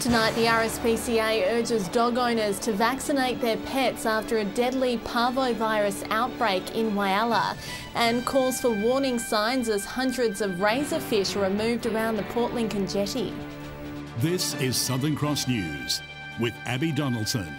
Tonight, the RSPCA urges dog owners to vaccinate their pets after a deadly parvovirus outbreak in Whyalla, and calls for warning signs as hundreds of razorfish are removed around the Port Lincoln jetty. This is Southern Cross News with Abby Donaldson.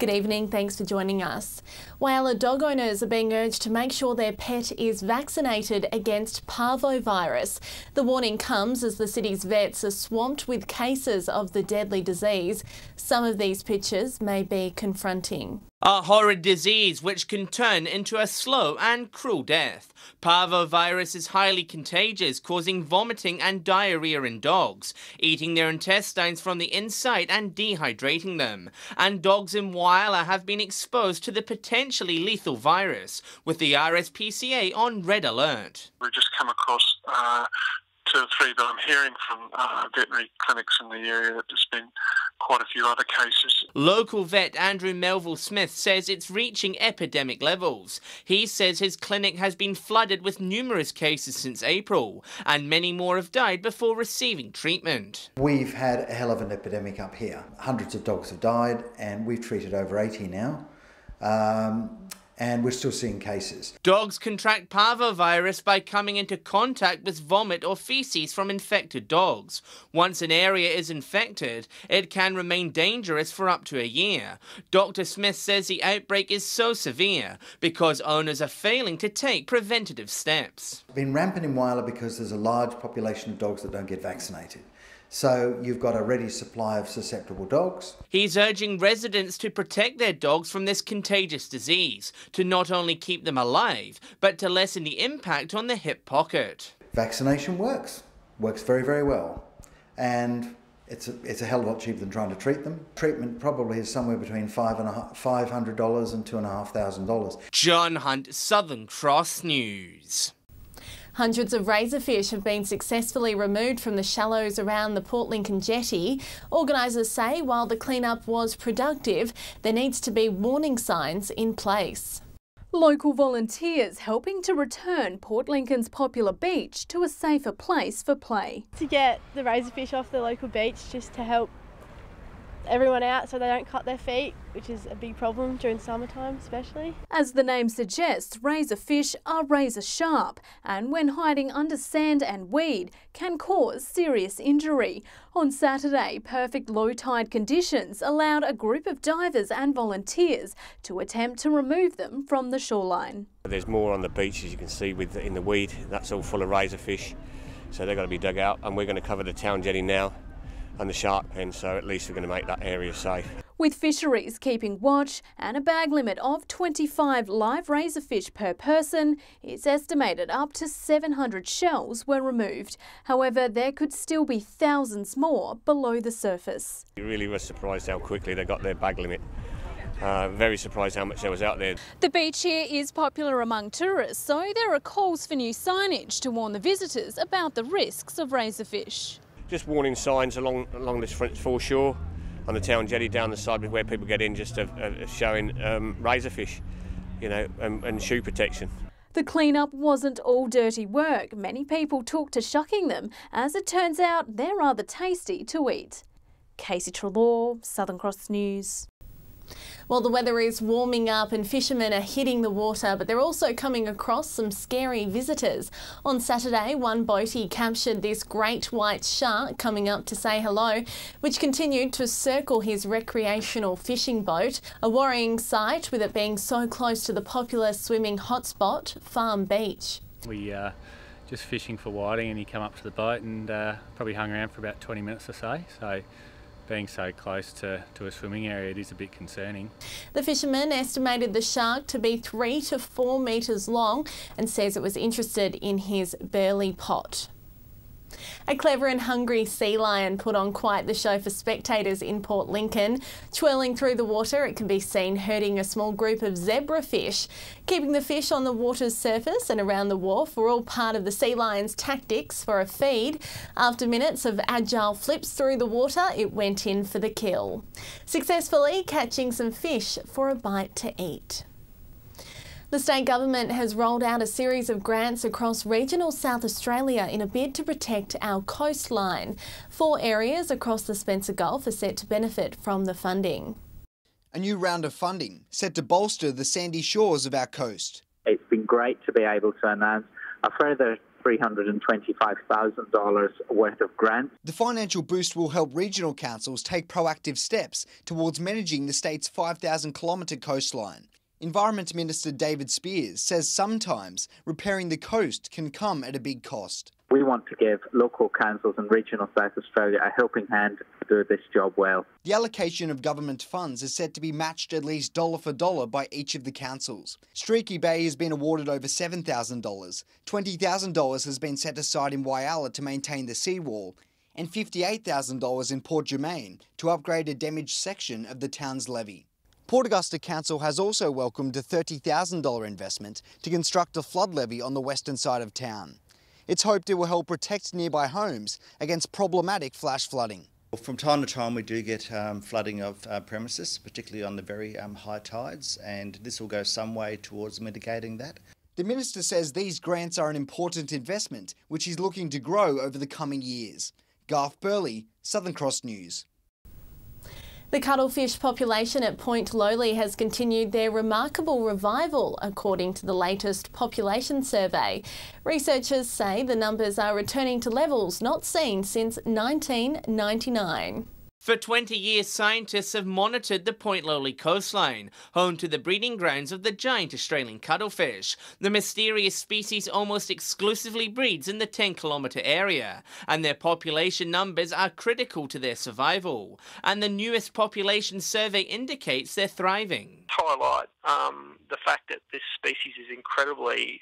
Good evening, thanks for joining us. Whyalla dog owners are being urged to make sure their pet is vaccinated against parvovirus. The warning comes as the city's vets are swamped with cases of the deadly disease. Some of these pictures may be confronting. A horrid disease which can turn into a slow and cruel death. Parvovirus is highly contagious, causing vomiting and diarrhea in dogs, eating their intestines from the inside and dehydrating them. And dogs in Whyalla have been exposed to the potentially lethal virus, with the RSPCA on red alert. We've just come across 2 or 3, but I'm hearing from veterinary clinics in the area that there's been quite a few other cases. Local vet Andrew Melville Smith says it's reaching epidemic levels. He says his clinic has been flooded with numerous cases since April, and many more have died before receiving treatment. We've had a hell of an epidemic up here. Hundreds of dogs have died, and we've treated over 80 now. And we're still seeing cases. Dogs contract parvovirus by coming into contact with vomit or feces from infected dogs. Once an area is infected, it can remain dangerous for up to a year. Dr. Smith says the outbreak is so severe because owners are failing to take preventative steps. It's been rampant in Whyalla because there's a large population of dogs that don't get vaccinated. So you've got a ready supply of susceptible dogs. He's urging residents to protect their dogs from this contagious disease, to not only keep them alive, but to lessen the impact on the hip pocket. Vaccination works very, very well. And it's a hell of a lot cheaper than trying to treat them. Treatment probably is somewhere between $500 and $2,500. John Hunt, Southern Cross News. Hundreds of razorfish have been successfully removed from the shallows around the Port Lincoln jetty. Organisers say while the clean-up was productive, there needs to be warning signs in place. Local volunteers helping to return Port Lincoln's popular beach to a safer place for play. To get the razorfish off the local beach, just to help everyone out so they don't cut their feet, which is a big problem during summertime especially. As the name suggests, razorfish are razor sharp and when hiding under sand and weed can cause serious injury. On Saturday, perfect low tide conditions allowed a group of divers and volunteers to attempt to remove them from the shoreline. There's more on the beach, as you can see, in the weed. That's all full of razorfish, so they've got to be dug out, and we're going to cover the town jetty now and the shark pen, so at least we're going to make that area safe. With fisheries keeping watch and a bag limit of 25 live razorfish per person, it's estimated up to 700 shells were removed. However, there could still be thousands more below the surface. We really were surprised how quickly they got their bag limit. Very surprised how much there was out there. The beach here is popular among tourists, so there are calls for new signage to warn the visitors about the risks of razorfish. Just warning signs along this front foreshore on the town jetty down the side where people get in, just showing razorfish, you know, and shoe protection. The clean-up wasn't all dirty work. Many people took to shucking them. As it turns out, they're rather tasty to eat. Casey Trelaw, Southern Cross News. Well, the weather is warming up and fishermen are hitting the water, but they're also coming across some scary visitors. On Saturday, one boatie captured this great white shark coming up to say hello, which continued to circle his recreational fishing boat. A worrying sight with it being so close to the popular swimming hotspot, Farm Beach. We just fishing for whiting and he came up to the boat and probably hung around for about 20 minutes or so. Being so close to a swimming area, it is a bit concerning. The fisherman estimated the shark to be 3 to 4 metres long and says it was interested in his burley pot. A clever and hungry sea lion put on quite the show for spectators in Port Lincoln. Twirling through the water, it can be seen herding a small group of zebrafish. Keeping the fish on the water's surface and around the wharf were all part of the sea lion's tactics for a feed. After minutes of agile flips through the water, it went in for the kill, successfully catching some fish for a bite to eat. The state government has rolled out a series of grants across regional South Australia in a bid to protect our coastline. 4 areas across the Spencer Gulf are set to benefit from the funding. A new round of funding set to bolster the sandy shores of our coast. It's been great to be able to announce a further $325,000 worth of grants. The financial boost will help regional councils take proactive steps towards managing the state's 5,000-kilometre coastline. Environment Minister David Spears says sometimes repairing the coast can come at a big cost. We want to give local councils in regional South Australia a helping hand to do this job well. The allocation of government funds is set to be matched at least dollar for dollar by each of the councils. Streaky Bay has been awarded over $7,000. $20,000 has been set aside in Whyalla to maintain the seawall, and $58,000 in Port Germain to upgrade a damaged section of the town's levee. Port Augusta Council has also welcomed a $30,000 investment to construct a flood levee on the western side of town. It's hoped it will help protect nearby homes against problematic flash flooding. From time to time we do get flooding of premises, particularly on the very high tides, and this will go some way towards mitigating that. The Minister says these grants are an important investment, which he's looking to grow over the coming years. Garth Burley, Southern Cross News. The cuttlefish population at Point Lowly has continued their remarkable revival, according to the latest population survey. Researchers say the numbers are returning to levels not seen since 1999. For 20 years, scientists have monitored the Point Lowly coastline, home to the breeding grounds of the giant Australian cuttlefish. The mysterious species almost exclusively breeds in the 10-kilometre area, and their population numbers are critical to their survival. And the newest population survey indicates they're thriving. Highlight the fact that this species is incredibly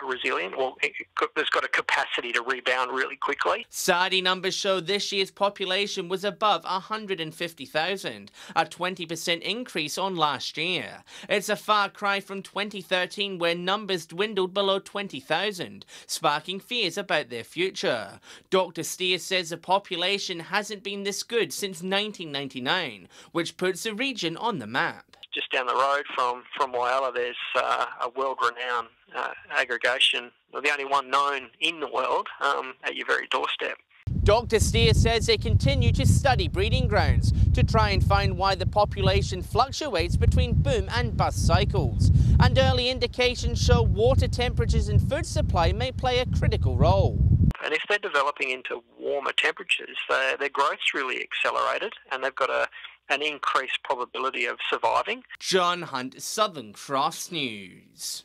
resilient, or it's got a capacity to rebound really quickly. SARDI numbers show this year's population was above 150,000, a 20% increase on last year. It's a far cry from 2013, where numbers dwindled below 20,000, sparking fears about their future. Dr. Steer says the population hasn't been this good since 1999, which puts the region on the map. Just down the road from Whyalla, there's a world-renowned aggregation, the only one known in the world, at your very doorstep. Dr. Steer says they continue to study breeding grounds to try and find why the population fluctuates between boom and bust cycles. And early indications show water temperatures and food supply may play a critical role. And if they're developing into warmer temperatures, their growth's really accelerated, and they've got an increased probability of surviving. John Hunt, Southern Cross News.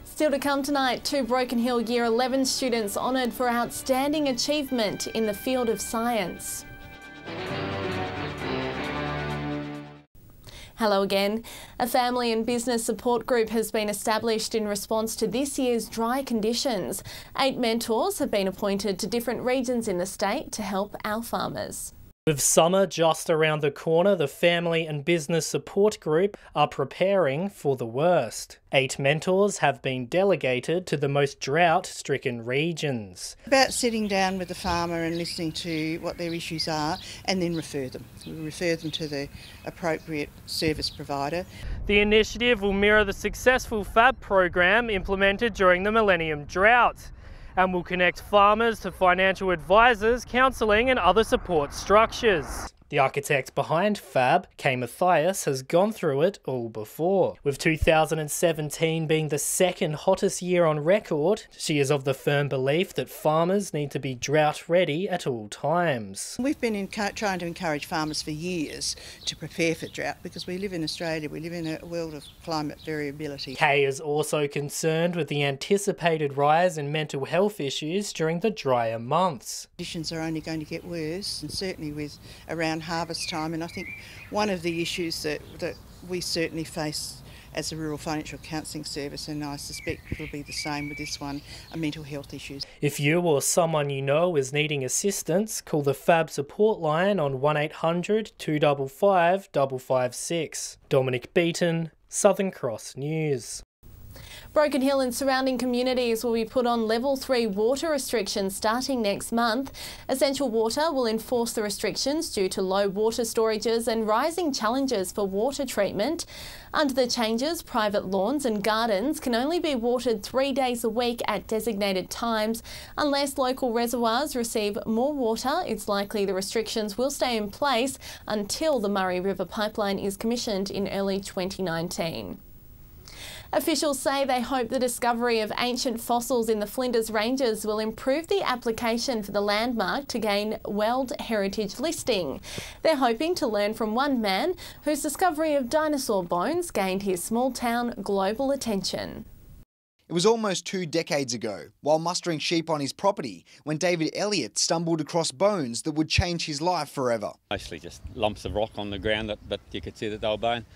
Still to come tonight, 2 Broken Hill Year 11 students honoured for outstanding achievement in the field of science. Hello again. A family and business support group has been established in response to this year's dry conditions. 8 mentors have been appointed to different regions in the state to help our farmers. With summer just around the corner, the Family and Business Support Group are preparing for the worst. 8 mentors have been delegated to the most drought-stricken regions. About sitting down with the farmer and listening to what their issues are, and then refer them. We refer them to the appropriate service provider. The initiative will mirror the successful FAB program implemented during the Millennium Drought, and will connect farmers to financial advisors, counselling and other support structures. The architect behind FAB, Kay Mathias, has gone through it all before. With 2017 being the second hottest year on record, she is of the firm belief that farmers need to be drought ready at all times. We've been trying to encourage farmers for years to prepare for drought, because we live in Australia, we live in a world of climate variability. Kay is also concerned with the anticipated rise in mental health issues during the drier months. Conditions are only going to get worse, and certainly with around harvest time, and I think one of the issues that we certainly face as a rural financial counselling service, and I suspect will be the same with this one, are mental health issues. If you or someone you know is needing assistance, call the FAB support line on 1800 255 556. Dominic Beaton, Southern Cross News. Broken Hill and surrounding communities will be put on level 3 water restrictions starting next month. Essential Water will enforce the restrictions due to low water storages and rising challenges for water treatment. Under the changes, private lawns and gardens can only be watered 3 days a week at designated times. Unless local reservoirs receive more water, it's likely the restrictions will stay in place until the Murray River Pipeline is commissioned in early 2019. Officials say they hope the discovery of ancient fossils in the Flinders Ranges will improve the application for the landmark to gain World Heritage listing. They're hoping to learn from one man whose discovery of dinosaur bones gained his small town global attention. It was almost 2 decades ago, while mustering sheep on his property, when David Elliott stumbled across bones that would change his life forever. Mostly just lumps of rock on the ground, but you could see that they were bone.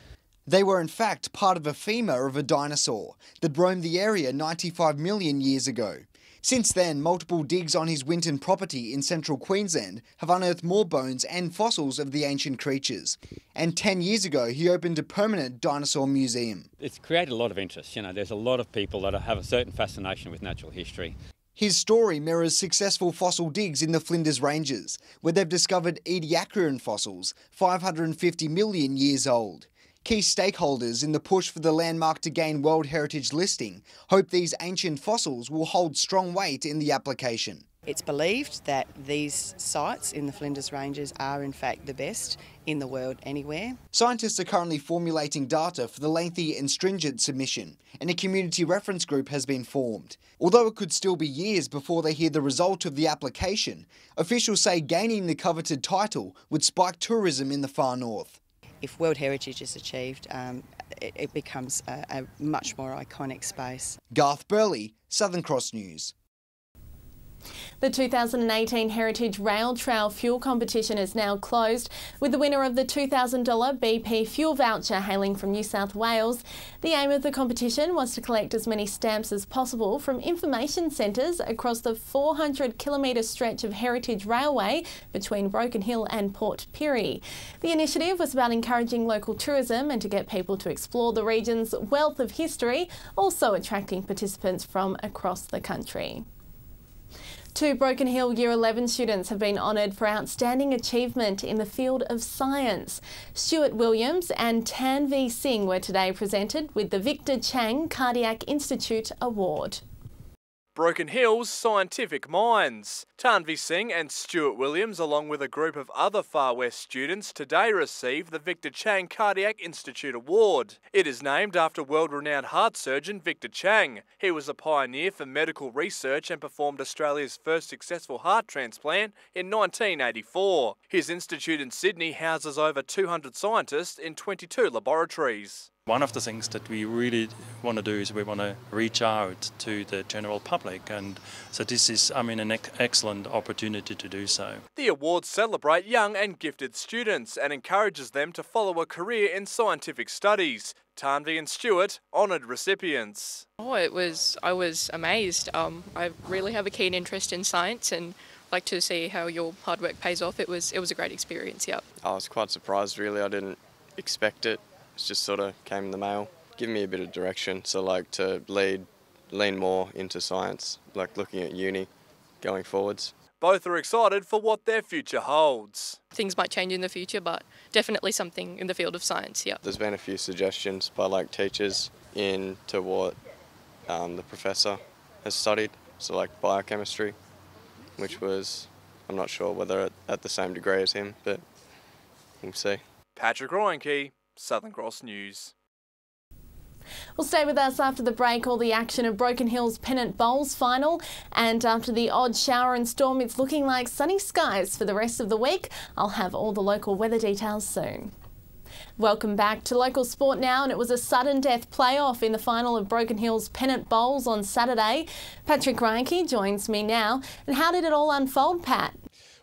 They were in fact part of a femur of a dinosaur that roamed the area 95 million years ago. Since then, multiple digs on his Winton property in central Queensland have unearthed more bones and fossils of the ancient creatures. And 10 years ago, he opened a permanent dinosaur museum. It's created a lot of interest. You know, there's a lot of people that have a certain fascination with natural history. His story mirrors successful fossil digs in the Flinders Ranges, where they've discovered Ediacaran fossils, 550 million years old. Key stakeholders in the push for the landmark to gain World Heritage listing hope these ancient fossils will hold strong weight in the application. It's believed that these sites in the Flinders Ranges are in fact the best in the world anywhere. Scientists are currently formulating data for the lengthy and stringent submission, and a community reference group has been formed. Although it could still be years before they hear the result of the application, officials say gaining the coveted title would spike tourism in the far north. If World Heritage is achieved, it becomes a much more iconic space. Garth Burley, Southern Cross News. The 2018 Heritage Rail Trail Fuel Competition is now closed, with the winner of the $2,000 BP fuel voucher hailing from New South Wales. The aim of the competition was to collect as many stamps as possible from information centres across the 400-kilometre stretch of Heritage Railway between Broken Hill and Port Pirie. The initiative was about encouraging local tourism and to get people to explore the region's wealth of history, also attracting participants from across the country. 2 Broken Hill Year 11 students have been honoured for outstanding achievement in the field of science. Stuart Williams and Tanvi Singh were today presented with the Victor Chang Cardiac Institute Award. Broken Hill's Scientific Minds. Tanvi Singh and Stuart Williams, along with a group of other Far West students, today received the Victor Chang Cardiac Institute Award. It is named after world-renowned heart surgeon Victor Chang. He was a pioneer for medical research and performed Australia's first successful heart transplant in 1984. His institute in Sydney houses over 200 scientists in 22 laboratories. One of the things that we really want to do is we want to reach out to the general public, and so this is, an excellent opportunity to do so. The awards celebrate young and gifted students and encourages them to follow a career in scientific studies. Tanvi and Stuart honoured recipients. I was amazed. I really have a keen interest in science and like to see how your hard work pays off. It was a great experience, yeah. I was quite surprised, really. I didn't expect it. It just sort of came in the mail, giving me a bit of direction, so like to lean more into science, like looking at uni going forwards. Both are excited for what their future holds. Things might change in the future, but definitely something in the field of science, yeah. There's been a few suggestions by like teachers into what the professor has studied, so like biochemistry, which was, I'm not sure whether at the same degree as him, but we'll see. Patrick Ryanke, Southern Cross News. Well, stay with us after the break. All the action of Broken Hill's Pennant Bowls final, and after the odd shower and storm, it's looking like sunny skies for the rest of the week. I'll have all the local weather details soon. Welcome back to local sport now, and it was a sudden death playoff in the final of Broken Hill's Pennant Bowls on Saturday. Patrick Ryanke joins me now. And how did it all unfold, Pat?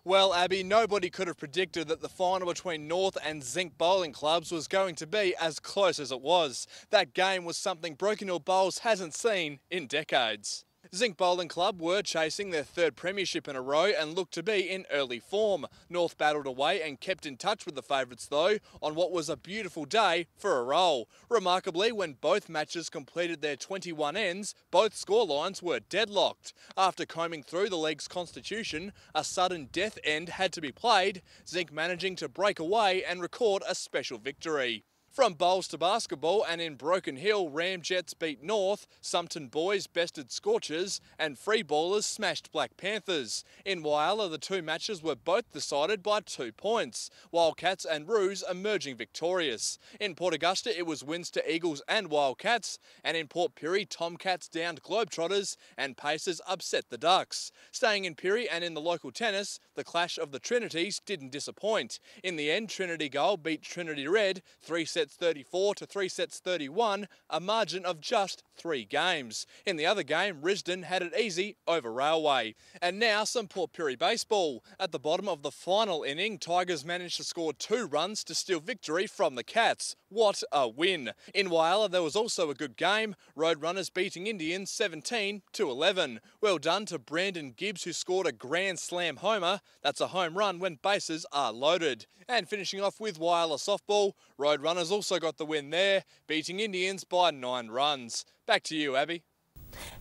Well, Abby, nobody could have predicted that the final between North and Zinc bowling clubs was going to be as close as it was. That game was something Broken Hill Bowls hasn't seen in decades. Zinc Bowling Club were chasing their third premiership in a row and looked to be in early form. North battled away and kept in touch with the favourites though on what was a beautiful day for a roll. Remarkably, when both matches completed their 21 ends, both scorelines were deadlocked. After combing through the league's constitution, a sudden death end had to be played, Zinc managing to break away and record a special victory. From bowls to basketball, and in Broken Hill, Ramjets beat North, Sumpton Boys bested Scorchers, and Free Ballers smashed Black Panthers. In Whyalla, the two matches were both decided by 2 points, Wildcats and Roos emerging victorious. In Port Augusta, it was wins to Eagles and Wildcats, and in Port Pirie, Tomcats downed Globetrotters and Pacers upset the Ducks. Staying in Pirie and in the local tennis, the clash of the Trinities didn't disappoint. In the end, Trinity Gold beat Trinity Red 3 sets 34 to 3 sets 31, a margin of just 3 games. In the other game, Risdon had it easy over Railway. And now some Port Pirie baseball. At the bottom of the final inning, Tigers managed to score 2 runs to steal victory from the Cats. What a win. In Whyalla, there was also a good game, Roadrunners beating Indians 17 to 11. Well done to Brandon Gibbs, who scored a grand slam homer. That's a home run when bases are loaded. And finishing off with Whyalla softball, Roadrunners also got the win there, beating Indians by 9 runs. Back to you, Abby.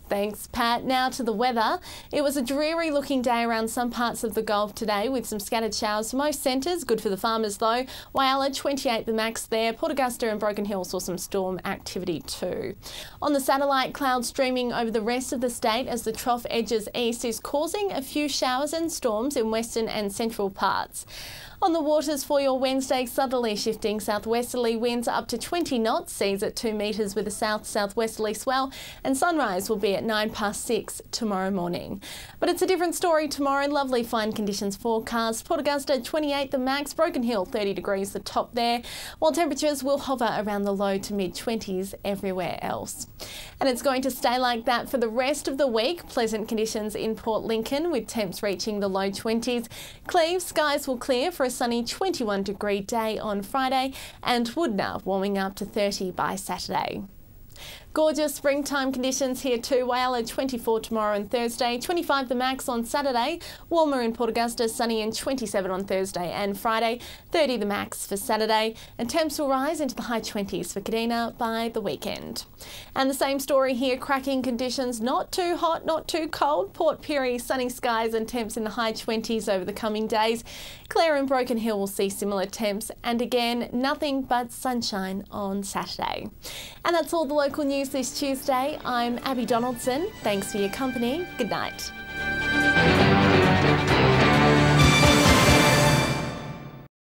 Thanks, Pat. Now to the weather. It was a dreary looking day around some parts of the Gulf today with some scattered showers for most centres. Good for the farmers though. Whyalla 28 the max there. Port Augusta and Broken Hill saw some storm activity too. On the satellite, clouds streaming over the rest of the state as the trough edges east is causing a few showers and storms in western and central parts. On the waters for your Wednesday, southerly shifting southwesterly winds up to 20 knots, seas at 2 metres with a south-southwesterly swell, and sunrise will be at 6:09 tomorrow morning. But it's a different story tomorrow. Lovely fine conditions forecast. Port Augusta 28 the max, Broken Hill 30 degrees the top there, while temperatures will hover around the low to mid-20s everywhere else. And it's going to stay like that for the rest of the week. Pleasant conditions in Port Lincoln with temps reaching the low 20s. Cleve, skies will clear for a sunny 21 degree day on Friday, and Woodna warming up to 30 by Saturday. Gorgeous springtime conditions here too. Whyalla 24 tomorrow and Thursday, 25 the max on Saturday. Warmer in Port Augusta, sunny and 27 on Thursday and Friday, 30 the max for Saturday, and temps will rise into the high 20s for Kadina by the weekend. And the same story here, cracking conditions, not too hot, not too cold. Port Pirie, sunny skies and temps in the high 20s over the coming days. Clare and Broken Hill will see similar temps, and again, nothing but sunshine on Saturday. And that's all the local news this Tuesday. I'm Abby Donaldson. Thanks for your company. Good night.